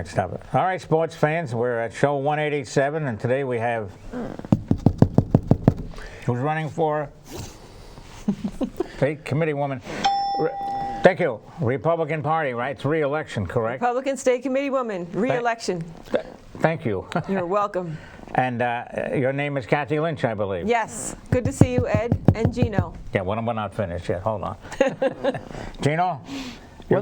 stop it. All right, sports fans, we're at show 187, and today we have who's running for State Committeewoman. Thank you. Republican Party, right? It's re-election, correct? Republican State Committeewoman, re-election. Thank you. You're welcome. And your name is Kathy Lynch, I believe. Yes. Good to see you, Ed and Gino. Yeah, well, we're not finished yet. Hold on. Gino? Why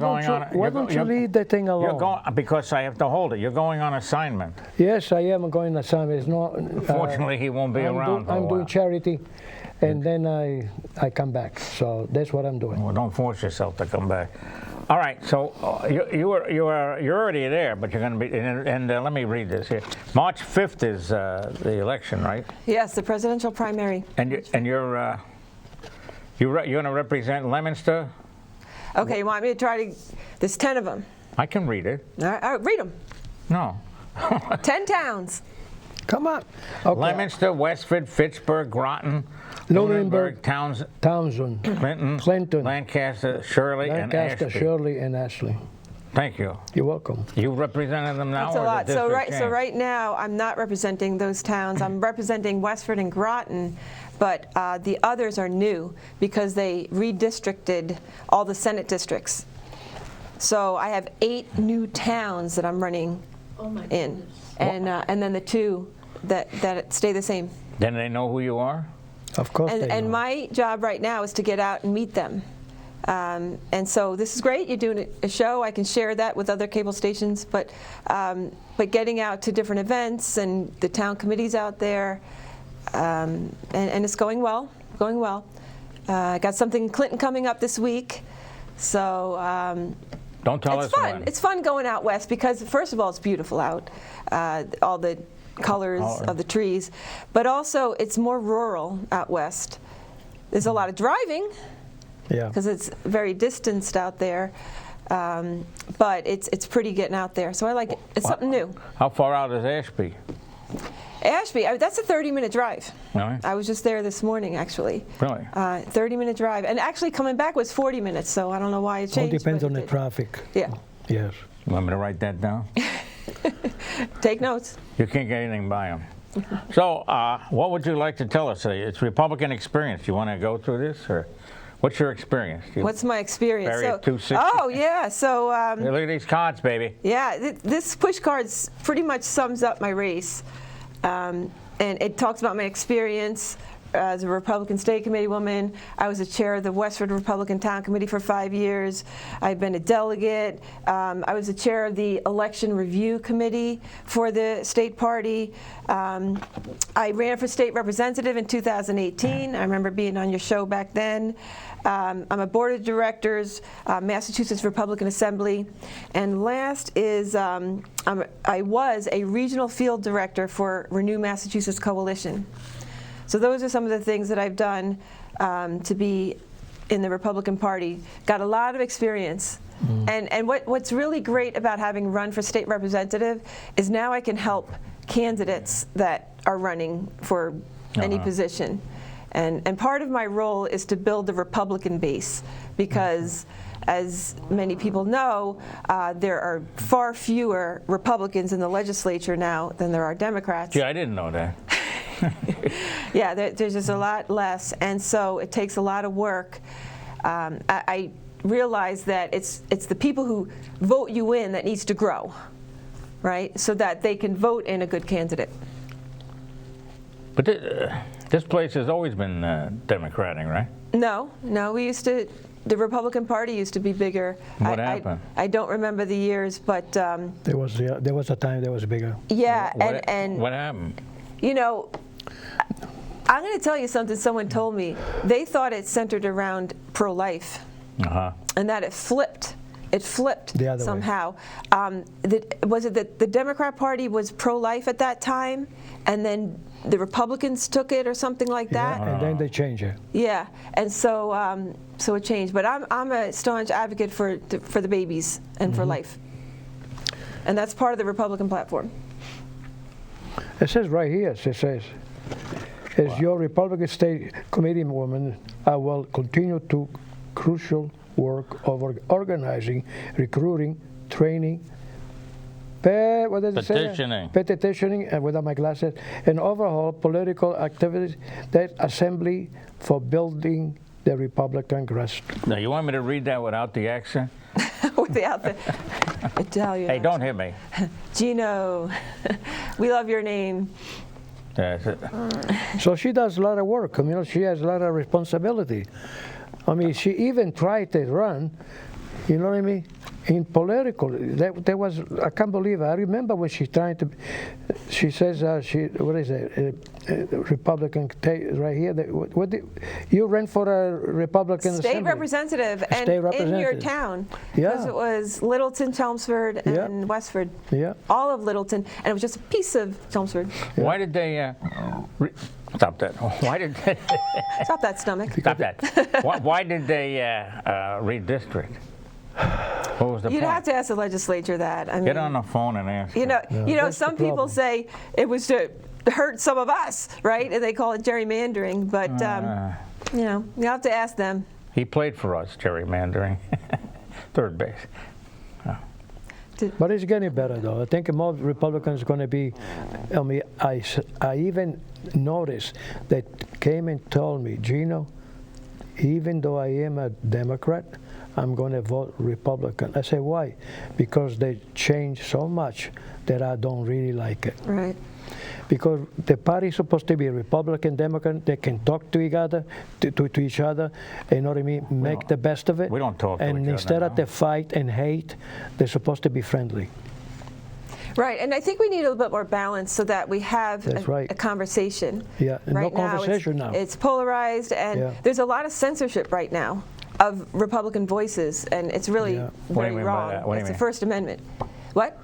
don't you leave the thing alone? You're going, because I have to hold it. You're going on assignment. Yes, I am going on assignment. It's not, Fortunately, he won't be around for a I'm while. doing charity, and then I come back. So that's what I'm doing. Well, don't force yourself to come back. All right, so you're already there, but you're going to be. And let me read this here. March 5th is the election, right? Yes, the presidential primary. And you're going to represent Leominster. Okay, you want me to try to? There's 10 of them. I can read it. All right, read them. No. 10 towns. Come on. Okay. Leominster, Westford, Fitchburg, Groton, Lunenburg, Townsend, Clinton, Lancaster, Shirley, and Ashby. Shirley, and Ashley. Thank you. You're welcome. You represented them now? That's a lot. So right now I'm not representing those towns. I'm representing Westford and Groton, but the others are new because they redistricted all the Senate districts. So I have 8 new towns that I'm running in, and then the 2 that stay the same. Then they know who you are? Of course they know. And my job right now is to get out and meet them. And so this is great. You're doing a show. I can share that with other cable stations. But getting out to different events and the town committees out there, and it's going well. Going well. I got something in Clinton coming up this week. So don't tell us fun. when. It's fun going out west because first of all it's beautiful out. All the colors of the trees, but also it's more rural out west. There's a lot of driving. Yeah. Because it's very distanced out there, but it's pretty getting out there. So I like it. It's something new. How far out is Ashby? Ashby, that's a 30-minute drive. Really? I was just there this morning, actually. Really? 30-minute drive, and actually coming back was 40 minutes. So I don't know why it changed. All depends but on the traffic. Yeah. Yes. You want me to write that down? Take notes. You can't get anything by them. So, what would you like to tell us? It's Republican experience. You want to go through this, or what's your experience? What's my experience? Barry at 260? Oh yeah. So Hey, look at these cards, baby. yeah, this push card pretty much sums up my race, and it talks about my experience as a Republican State Committeewoman. I was the chair of the Westford Republican Town Committee for 5 years. I've been a delegate. I was the chair of the Election Review Committee for the state party. I ran for state representative in 2018. I remember being on your show back then. I'm a board of directors, Massachusetts Republican Assembly. And last is I was a regional field director for Renew Massachusetts Coalition. So those are some of the things that I've done to be in the Republican Party. Got a lot of experience. And what's really great about having run for state representative is now I can help candidates that are running for any position. And part of my role is to build the Republican base because as many people know, there are far fewer Republicans in the legislature now than there are Democrats. Yeah, I didn't know that. Yeah, there's just a lot less, and so it takes a lot of work. I realize that it's the people who vote you in that needs to grow, right? So that they can vote in a good candidate. But this place has always been Democratic, right? No, the Republican Party used to be bigger. What happened? I don't remember the years, but there was a time that was bigger. Yeah, what happened? You know, I'm going to tell you something someone told me. They thought it centered around pro-life, and that it flipped. It flipped the other somehow. Was it that the Democrat Party was pro-life at that time, and then the Republicans took it or something like that? And then they changed it. Yeah, and so so it changed. But I'm a staunch advocate for the babies and for life, and that's part of the Republican platform. It says right here, it says, as your Republican State Committeewoman, I will continue to crucial work of organizing, recruiting, training, what does it say? Petitioning. Petitioning, without my glasses, and overhaul political activities that assembly for building the Republican grassroots. Now, you want me to read that without the accent? Without the Italian. Hey, don't hit me. Gino, we love your name. That's it. So she does a lot of work. She has a lot of responsibility. I mean, she even tried to run, you know what I mean, in political. There was, I can't believe it. I remember when she tried to, she says, what is it, Republican, right here. You ran for a Republican State assembly. representative, and State in your representative. town. Yeah. Because it was Littleton, Chelmsford, and Westford. Yeah. All of Littleton, and it was just a piece of Chelmsford. Why did they, stop that. Why did they, Stop that stomach. stop that. Why did they redistrict? What was the You'd point? have to ask the legislature that. I mean, Get on the phone and ask. You know, that's some the people problem. say it was to hurt some of us, right? And they call it gerrymandering, but you have to ask them. He played for us, gerrymandering. Third base. But it's getting better, though. I think more Republicans going to be. I mean, I even noticed that came and told me, Gino, even though I am a Democrat, I'm going to vote Republican. I say, why? Because they changed so much that I don't really like it. Right. Because the party is supposed to be Republican, Democrat. They can talk to each other, to each other. You know what I mean? Make the best of it. We don't talk to and each other instead of now. the fight and hate, they're supposed to be friendly. Right, and I think we need a little bit more balance so that we have That's right. a conversation. Yeah, and no Right conversation now. It's polarized, and Yeah. there's a lot of censorship right now of Republican voices, and it's really Yeah. What do you very mean by wrong. that? What do you It's the mean? First Amendment. What?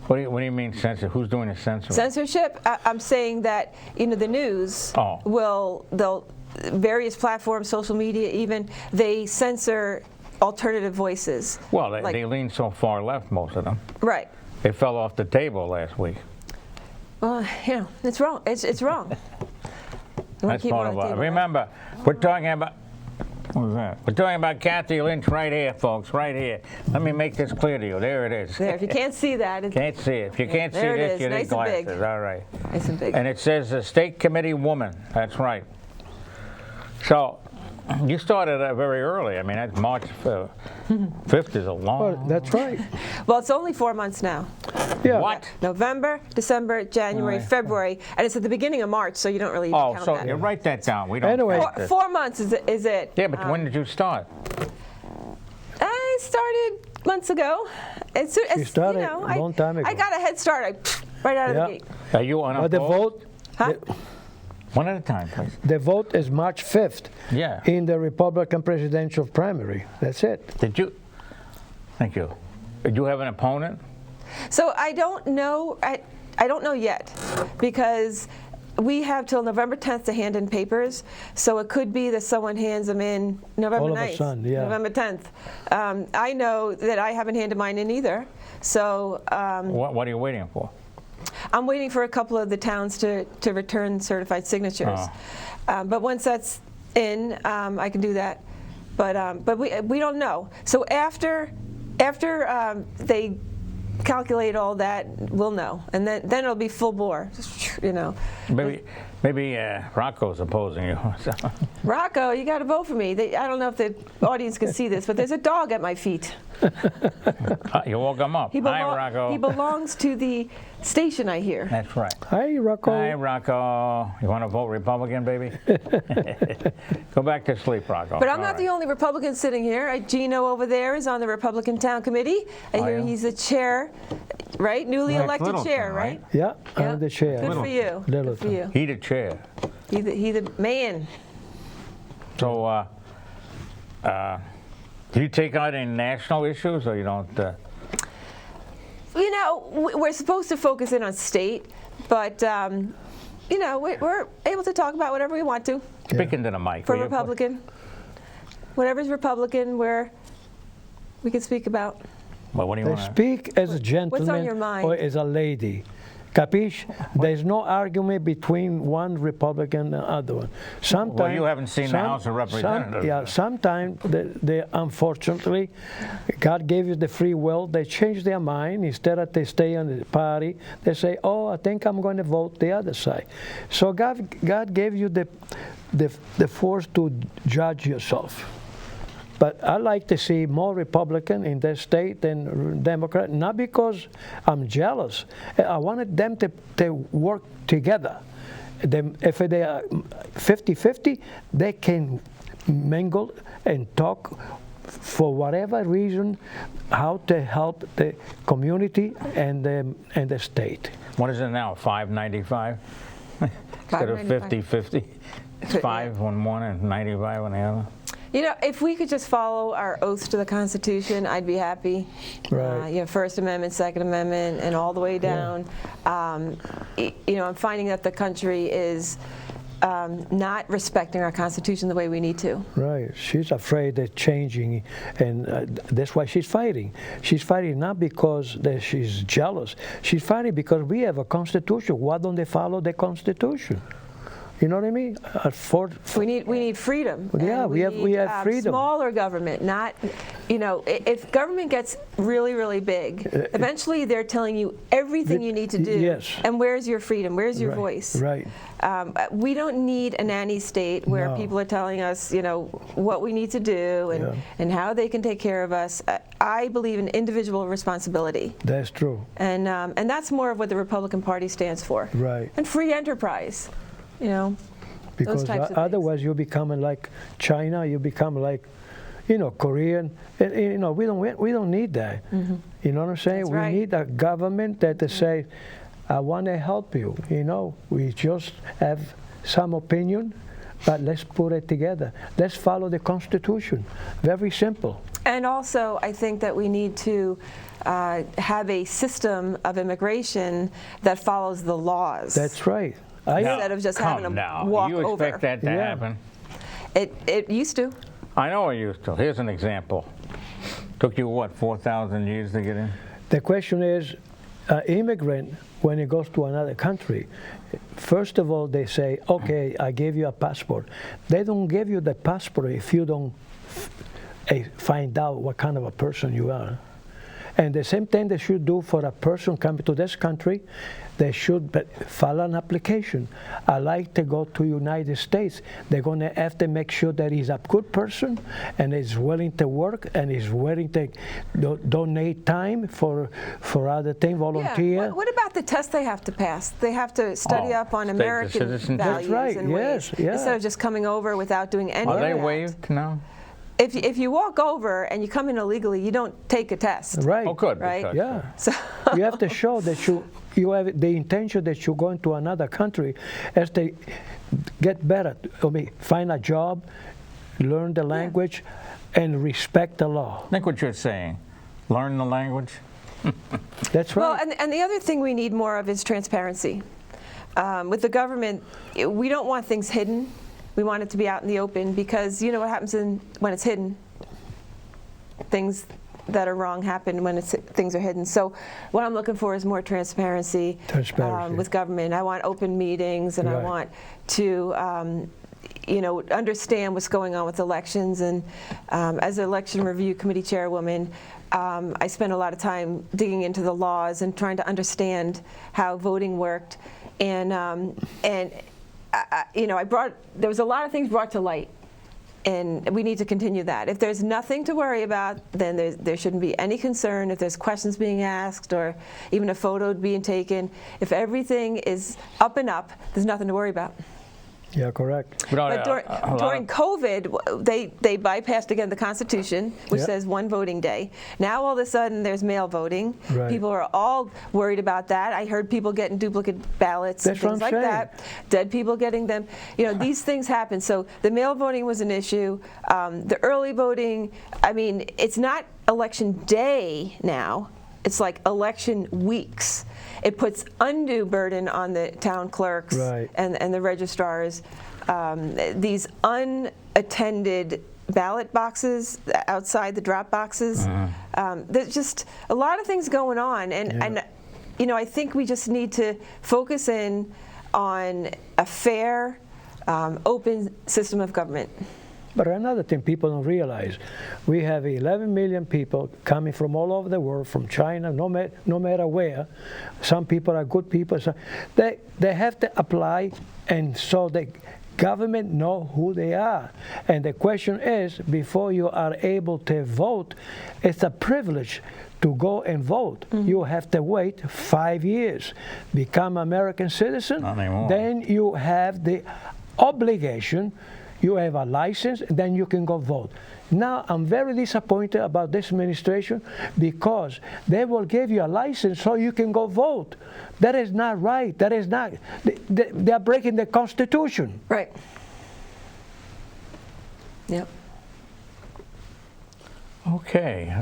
What do you mean censor? Who's doing the censoring? Censorship? I'm saying that the news they'll various platforms, social media, even they censor alternative voices. Well, Like- they lean so far left, most of them. Right. They fell off the table last week. Well, it's wrong. It's wrong. You wanna That's keep 'em part on of the it. table, Remember, we're talking about. What was that? We're talking about Kathy Lynch right here, folks, right here. Let me make this clear to you. There it is. There, if you can't see that, it's Can't see it. If you can't see there it this, is, you need nice and glasses. big. All right. nice and big. And it says State Committeewoman. That's right. So, you started very early. I mean, that's March 5th is a long. Well, that's right. Well, it's only 4 months now. Yeah. What? November, December, January, Right. February, and it's at the beginning of March, so you don't really Oh, count so that. you write that down. We don't. Anyway. count this. 4 months is it? Yeah, but when did you start? I started months ago. It's started a long time ago. I got a head start right out of Yeah. the gate. Are you on a But the vote? vote, Huh? One at a time, please. the vote is March 5th Yeah. in the Republican presidential primary. That's it. Did you? Thank you. Did you have an opponent? So I don't know. I don't know yet because we have till November 10th to hand in papers. So it could be that someone hands them in November All of a 9th, sudden, yeah. November 10th. I know that I haven't handed mine in either. So What are you waiting for? I'm waiting for a couple of the towns to return certified signatures. But once that's in, I can do that. But we don't know. So after they calculate all that, we'll know, and then it'll be full bore. Maybe Rocco's opposing you. Rocco, you got to vote for me. I don't know if the audience can see this, but there's a dog at my feet. You woke him up. Hi, Rocco. He belongs to the station, I hear. That's right. Hi, Rocco. Hi, Rocco. You want to vote Republican, baby? Go back to sleep, Rocco. But I'm not the only Republican sitting here. Gino over there is on the Republican Town Committee. I hear yeah? he's the chair, right? Newly That's elected Littleton, chair, right? Yeah, Yeah. I'm the chair. Good for you. Littleton. Good for you. He the chair. He the man. So, do you take on any national issues, or you don't? We're supposed to focus in on state, but we're able to talk about whatever we want to Speak into the mic. for will you? Republican. Whatever's Republican, we can speak about. Well, what do you They want? speak as a gentleman your mind? or as a lady. Capiche? There's no argument between one Republican and the other one. Sometimes, Well, you haven't seen the House of Representatives. Sometimes they unfortunately, God gave you the free will. They change their mind. Instead of they stay on the party, they say, "Oh, I think I'm going to vote the other side." So God gave you the force to judge yourself. But I like to see more Republican in this state than Democrat, not because I'm jealous. I wanted them to work together. If they are 50-50, they can mingle and talk for whatever reason, how to help the community and the state. What is it now, 595? Instead of 50-50? It's 5 on one and 95 on the other? You know, if we could just follow our oaths to the Constitution, I'd be happy. Right. You know, First Amendment, Second Amendment, and all the way down. You know, I'm finding that the country is not respecting our Constitution the way we need to. Right. She's afraid of changing, and that's why she's fighting. She's fighting not because that she's jealous. She's fighting because we have a Constitution. Why don't they follow the Constitution? You know what I mean? We need freedom. Yeah, and we have freedom. Smaller government, not, you know, if government gets really, really big, eventually they're telling you everything you need to do. Yes. And where's your freedom? Where's your voice? Right. We don't need a nanny state where people are telling us, you know, what we need to do and how they can take care of us. I believe in individual responsibility. That's true. And that's more of what the Republican Party stands for. Right. And free enterprise. You know, because those types of otherwise things. you become like China, you become like, you know, Korean. And, you know, we don't need that. Mm-hmm. You know what I'm saying? That's we right. need a government that to say, I want to help you. You know, we just have some opinion, but let's put it together. Let's follow the Constitution. Very simple. And also, I think that we need to have a system of immigration that follows the laws. That's right. Instead of just having them walk you expect over. that to happen? It used to. I know it used to. Here's an example. Took you, what, 4,000 years to get in? The question is, immigrant, when he goes to another country, first of all, they say, okay, I gave you a passport. They don't give you the passport if you don't find out what kind of a person you are. And the same thing they should do for a person coming to this country, they should file an application. I like to go to United States. They're going to have to make sure that he's a good person and is willing to work and is willing to donate time for other things, volunteer. Yeah. What about the test they have to pass? They have to study up on American values That's right. and ways, instead of just coming over without doing any of that. Are they waived now? If you walk over and you come in illegally, you don't take a test. Right. Oh, good. Right? Yeah. So you have to show that you have the intention that you're going to another country as they get better. I mean, find a job, learn the language, and respect the law. I think what you're saying, learn the language. That's right. Well, and the other thing we need more of is transparency. With the government, we don't want things hidden. We want it to be out in the open because you know what happens when it's hidden. Things that are wrong happen when things are hidden. So what I'm looking for is more transparency. With government. I want open meetings, and I want to you know, understand what's going on with elections. And as an election review committee chairwoman, I spent a lot of time digging into the laws and trying to understand how voting worked. And you know, there was a lot of things brought to light, and we need to continue that. If there's nothing to worry about, then there shouldn't be any concern. If there's questions being asked or even a photo being taken, if everything is up and up, there's nothing to worry about. Yeah, correct. But during COVID, they bypassed again the Constitution, which says one voting day. Now all of a sudden there's mail voting. Right. People are all worried about that. I heard people getting duplicate ballots and things like that. Dead people getting them. You know, these things happen. So the mail voting was an issue. The early voting, I mean, it's not election day now. It's like election weeks. It puts undue burden on the town clerks and the registrars. These unattended ballot boxes outside the drop boxes. There's just a lot of things going on, and I think we just need to focus in on a fair, open system of government. But another thing people don't realize, we have 11 million people coming from all over the world, from China, no matter where. Some people are good people. So they have to apply, and so the government know who they are. And the question is, before you are able to vote, it's a privilege to go and vote. You have to wait 5 years, become American citizen. Not anymore. Then you have the obligation. You have a license, and then you can go vote. Now, I'm very disappointed about this administration because they will give you a license so you can go vote. That is not right. That is not. They are breaking the Constitution. Right. Yep. Okay.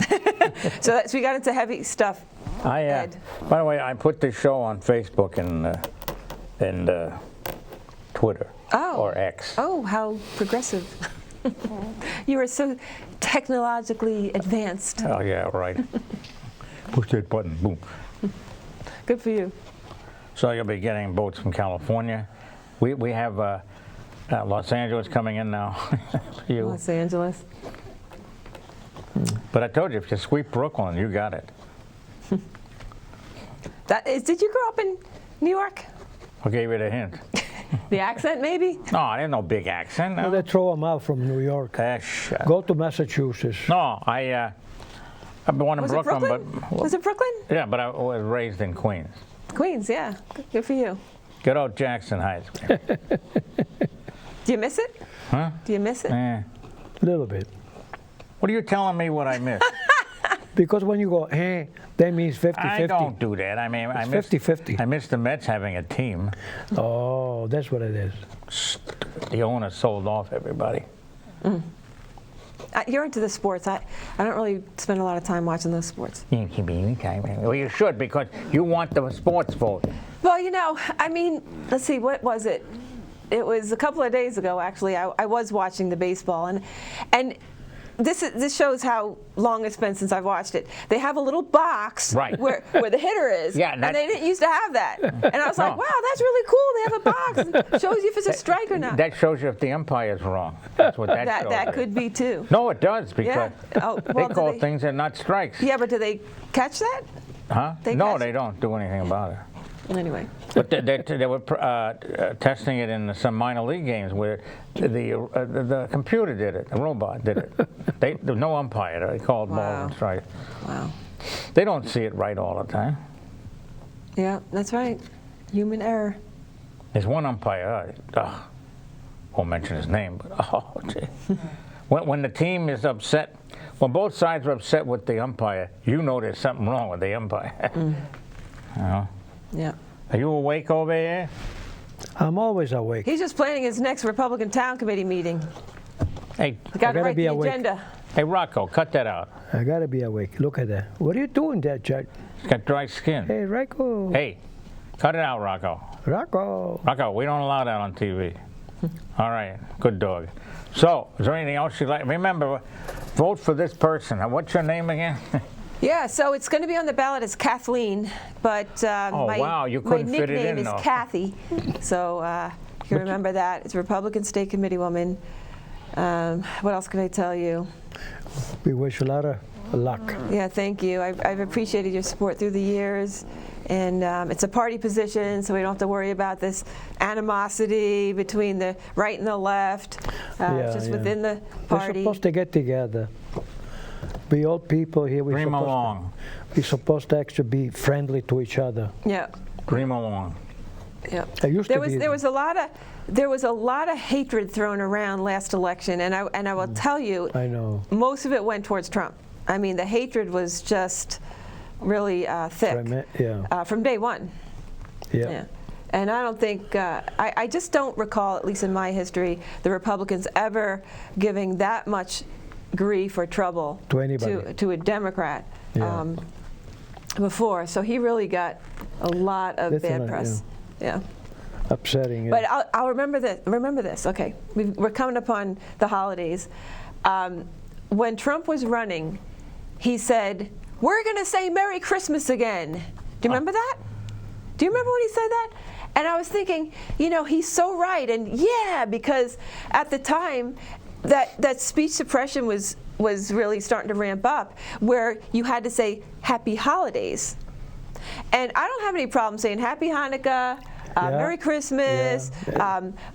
So we got into heavy stuff. Ed. By the way, I put this show on Facebook and Twitter. Or X. Oh, how progressive. You are so technologically advanced. Oh, yeah, right. Push that button, boom. Good for you. So you'll be getting boats from California. We have Los Angeles coming in now. You. Los Angeles. But I told you, if you sweep Brooklyn, you got it. Did you grow up in New York? I gave you the hint. The accent, maybe? No, I didn't know big accent. No. Well, they throw them out from New York. Go to Massachusetts. No, I've been born in Brooklyn, but was it Brooklyn? Yeah, but I was raised in Queens. Queens, yeah. Good for you. Good old Jackson Heights. Do you miss it? Huh? Do you miss it? A little bit. What are you telling me what I missed? Because when you go, that means 50-50. I don't do that. I mean, I miss 50-50. I miss the Mets having a team. Oh, that's what it is. The owner sold off everybody. You're into the sports. I don't really spend a lot of time watching those sports. Well, you should, because you want the sports vote. Well, I mean, let's see, what was it? It was a couple of days ago, actually. I was watching the baseball, and this shows how long it's been since I've watched it. They have a little box where the hitter is, and they didn't used to have that. And I was like, wow, that's really cool. They have a box. It shows you if it's a strike or not. That shows you if the umpire's wrong. That's what that shows. That could be too. No, it does, because they call things that are not strikes. Yeah, but do they catch that? Huh? No, they don't do anything about it. Anyway. But they were testing it in some minor league games where the computer did it, the robot did it. There was no umpire. They called balls and strikes. Wow. They don't see it right all the time. Yeah, that's right. Human error. There's one umpire. Won't mention his name, but gee. When the team is upset, when both sides are upset with the umpire, you know there's something wrong with the umpire. You know? Yeah. Are you awake over here? I'm always awake. He's just planning his next Republican Town Committee meeting. Hey, got to write the agenda. Hey, Rocco, cut that out. I gotta be awake. Look at that. What are you doing there, Jack? He's got dry skin. Hey, Rocco. Hey, cut it out, Rocco. Rocco. Rocco, we don't allow that on TV. All right, good dog. So, is there anything else you'd like? Remember, vote for this person. What's your name again? Yeah, so it's going to be on the ballot as Kathleen, but wow, you couldn't fit it in, my nickname is Kathy. So you can remember that. It's Republican State Committeewoman. What else can I tell you? We wish you a lot of luck. Yeah, thank you. I've appreciated your support through the years. And it's a party position, so we don't have to worry about this animosity between the right and the left, just within the party. We're supposed to get together. We old people here, we're supposed to actually be friendly to each other. Yeah. Dream along. Yeah. There was a lot of hatred thrown around last election, and I will tell you, I know. Most of it went towards Trump. I mean, the hatred was just really thick from day one. Yeah. And I don't think, I just don't recall, at least in my history, the Republicans ever giving that much grief or trouble to a Democrat before. So he really got a lot of bad press. Yeah. Upsetting. But I'll remember this. Remember this. Okay, we're coming upon the holidays. When Trump was running, he said, "We're going to say Merry Christmas again." Do you remember that? Do you remember when he said that? And I was thinking, he's so right. And yeah, because at the time, that speech suppression was really starting to ramp up, where you had to say Happy Holidays. And I don't have any problem saying Happy Hanukkah, Merry Christmas,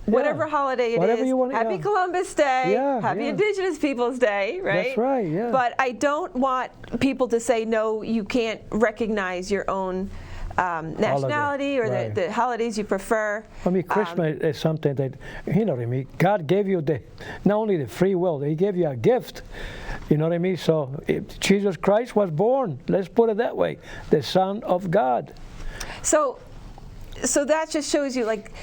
whatever holiday it is, Happy Columbus Day, Happy Indigenous Peoples Day, right? That's right, yeah. But I don't want people to say, no, you can't recognize your own nationality or the holidays you prefer. I mean, Christmas is something that, you know what I mean, God gave you not only the free will, He gave you a gift. You know what I mean? So Jesus Christ was born, let's put it that way, the Son of God. So that just shows you, like,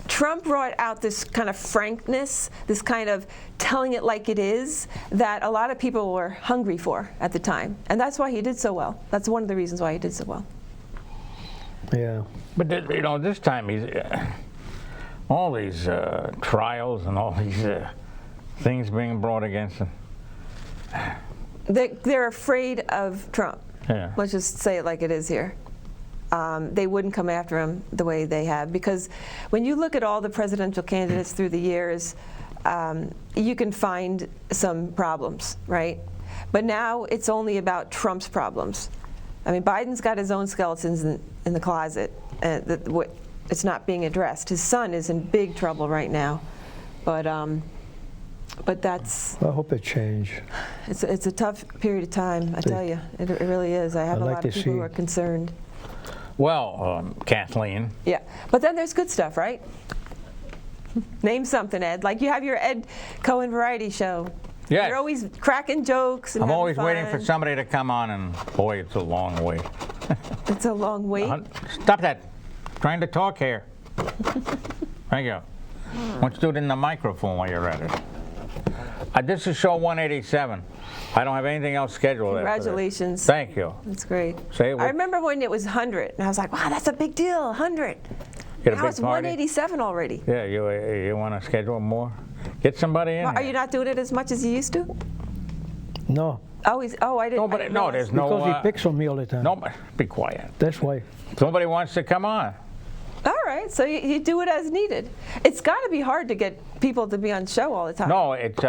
Trump brought out this kind of frankness, this kind of telling it like it is, that a lot of people were hungry for at the time. And that's why he did so well. That's one of the reasons why he did so well. Yeah. But this time he's all these trials and all these things being brought against him. They're afraid of Trump. Yeah. Let's just say it like it is here. They wouldn't come after him the way they have, because when you look at all the presidential candidates through the years, you can find some problems, right? But now it's only about Trump's problems. I mean, Biden's got his own skeletons in the closet. It's not being addressed. His son is in big trouble right now, but that's. I hope it change. It's a tough period of time. I tell you, it really is. I have a lot of people who are concerned. Well, Kathleen. Yeah, but then there's good stuff, right? Name something, Ed. Like you have your Ed Cohen variety show. Yes. You're always cracking jokes. And I'm always fun. waiting for somebody to come on, and boy, it's a long wait. It's a long wait. Stop that. I'm trying to talk here. Thank you. Why don't you do it in the microphone while you're at it? This is show 187. I don't have anything else scheduled. Congratulations. Thank you. That's great. Say I remember when it was 100, and I was like, wow, that's a big deal, 100. Now it's 187 already. Yeah, you want to schedule more? Get somebody in. Are you not doing it as much as you used to? No. Oh, I didn't. No, there's no. Because he picks on me all the time. No, be quiet. That's why. Somebody wants to come on. All right, so you do it as needed. It's got to be hard to get people to be on show all the time. No, it's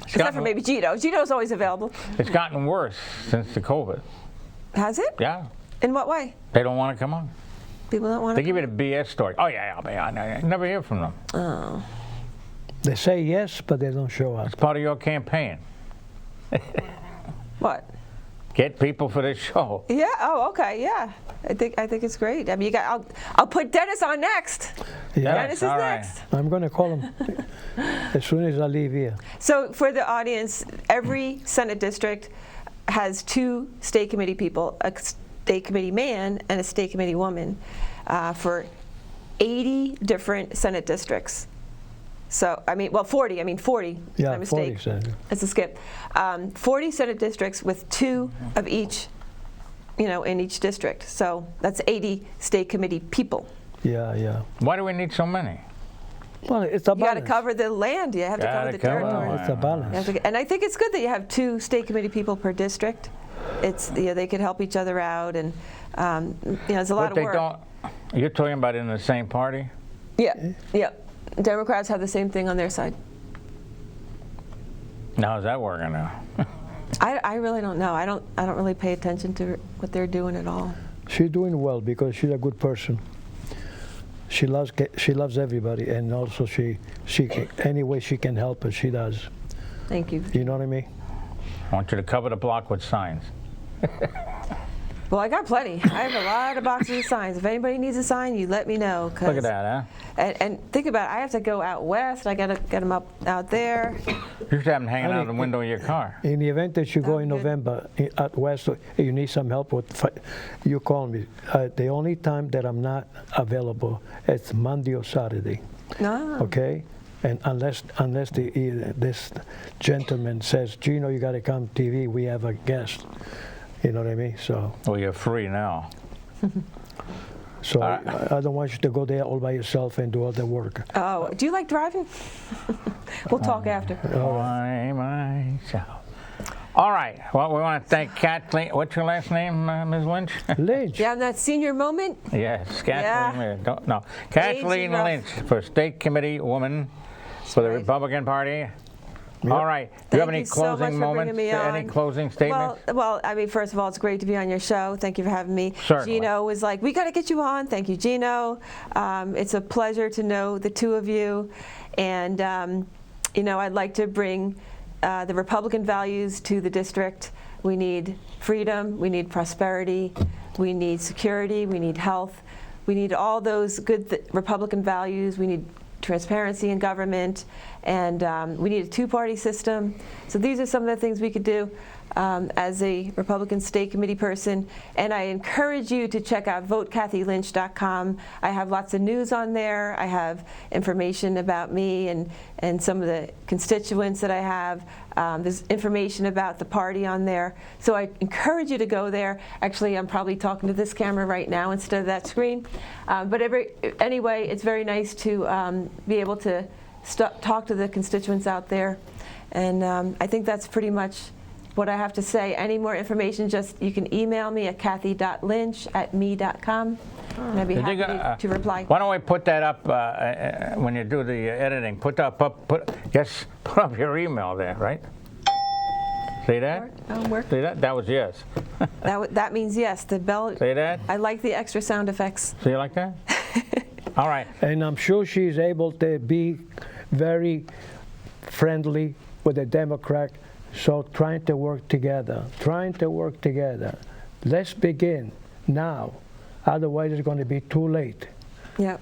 except for maybe Gino. Gino's always available. It's gotten worse since the COVID. Has it? Yeah. In what way? They don't want to come on. People don't want to. They give you the BS story. Oh yeah, I'll be on. I never hear from them. Oh. They say yes, but they don't show up. It's part of your campaign. What? Get people for this show. Yeah. Oh, okay. Yeah. I think it's great. I mean, I'll put Dennis on next. Yeah. Dennis is next. I'm going to call him as soon as I leave here. So for the audience, every Senate district has 2 state committee people, a state committee man and a state committee woman, for 80 different Senate districts. So, 40. 40. Yeah, my mistake. 40. It's a skip. 40 Senate districts with 2 of each, in each district. So that's 80 state committee people. Yeah. Why do we need so many? Well, it's a balance. You got to cover the land. You have to cover the territory. It's a balance. And I think it's good that you have 2 state committee people per district. It's they could help each other out, and there's a lot of work. You're talking about in the same party? Yeah. Democrats have the same thing on their side. Now, how's that working out? I really don't know. I don't really pay attention to what they're doing at all. She's doing well because she's a good person. She loves everybody, and also she any way she can help us, she does. Thank you. You know what I mean? I want you to cover the block with signs. Well, I got plenty. I have a lot of boxes of signs. If anybody needs a sign, you let me know. Look at that, huh? And think about it. I have to go out west. I got to get them up out there. You should have them hanging out the window of your car. In the event that you go in November at West, you need some help with, you call me. The only time that I'm not available is Monday or Saturday. No. Okay? And unless this gentleman says, Gino, you got to come TV, we have a guest. You know what I mean? So. Well, you're free now. So I don't want you to go there all by yourself and do all the work. Oh, do you like driving? We'll talk after. By myself. All right. Well, we want to thank Kathleen. What's your last name, Ms. Lynch? Lynch. Yeah, that senior moment. Yes, Kathleen. No, Kathleen rough. Lynch for State Committeewoman for the right. Republican Party. All right. Do you have any Thank you so much closing for moments? bringing me Any on. closing statements? Well, I mean, first of all, it's great to be on your show. Thank you for having me. Certainly. Gino was like, we got to get you on. Thank you, Gino. It's a pleasure to know the two of you. And, you know, I'd like to bring the Republican values to the district. We need freedom. We need prosperity. We need security. We need health. We need all those good Republican values. We need transparency in government, and we need a two-party system. So these are some of the things we could do as a Republican State Committee person. And I encourage you to check out votekathylynch.com. I have lots of news on there. I have information about me and some of the constituents that I have. There's information about the party on there. So I encourage you to go there. Actually, I'm probably talking to this camera right now instead of that screen. But anyway, it's very nice to be able to talk to the constituents out there. And I think that's pretty much what I have to say. Any more information, just you can email me at kathy.lynch@me.com, and I'd be happy to reply. Why don't we put that up when you do the editing? Put up your email there, right? See that? Work. See that? That was yes. That means yes. The bell. See that? I like the extra sound effects. See you like that? All right. And I'm sure she's able to be very friendly with the Democrat. So trying to work together. Let's begin now. Otherwise, it's going to be too late. Yeah.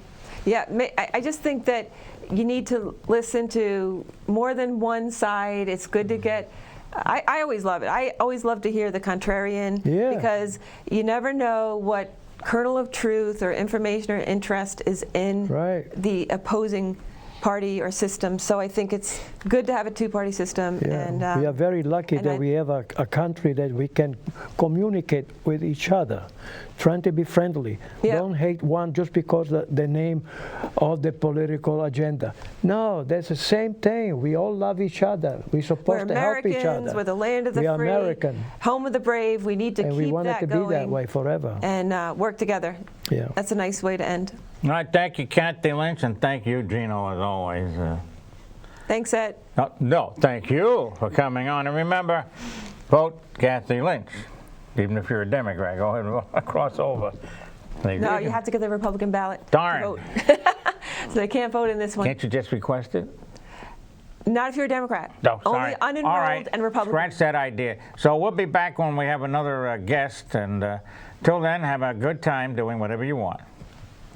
I just think that you need to listen to more than one side. It's good to get. I always love it. I always love to hear the contrarian, because you never know what kernel of truth or information or interest is in the opposing party or system. So I think it's good to have a two-party system. Yeah. And we are very lucky that we have a country that we can communicate with each other, trying to be friendly. Don't hate one just because the name of the political agenda. No, that's the same thing. We all love each other. We're supposed to help each other. We're the land of the free, American. Home of the brave. We need to keep that going. And we want it to be that way forever. And work together. Yeah. That's a nice way to end. All right, thank you, Kathy Lynch, and thank you, Gino, as always. Thanks, Ed. No, thank you for coming on. And remember, vote Kathy Lynch. Even if you're a Democrat, go ahead and cross over. No, you have to get the Republican ballot. Darn. To vote. So they can't vote in this one. Can't you just request it? Not if you're a Democrat. No, sorry. Only unenrolled All right. and Republican. Scratch that idea. So we'll be back when we have another guest. And till then, have a good time doing whatever you want,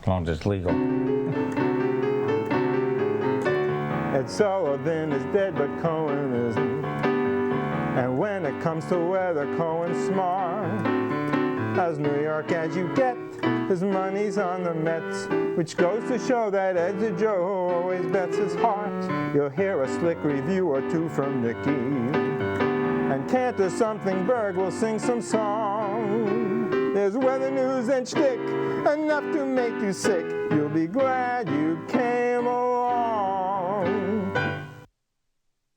as long as it's legal. Ed Sullivan is dead, but Cohen isn't. And when it comes to weather, Cohen's smart. As New York as you get, his money's on the Mets, which goes to show that Ed's a Joe who always bets his heart. You'll hear a slick review or two from Nicky, and Cantor Something Berg will sing some song. There's weather news and shtick, enough to make you sick. You'll be glad you came along.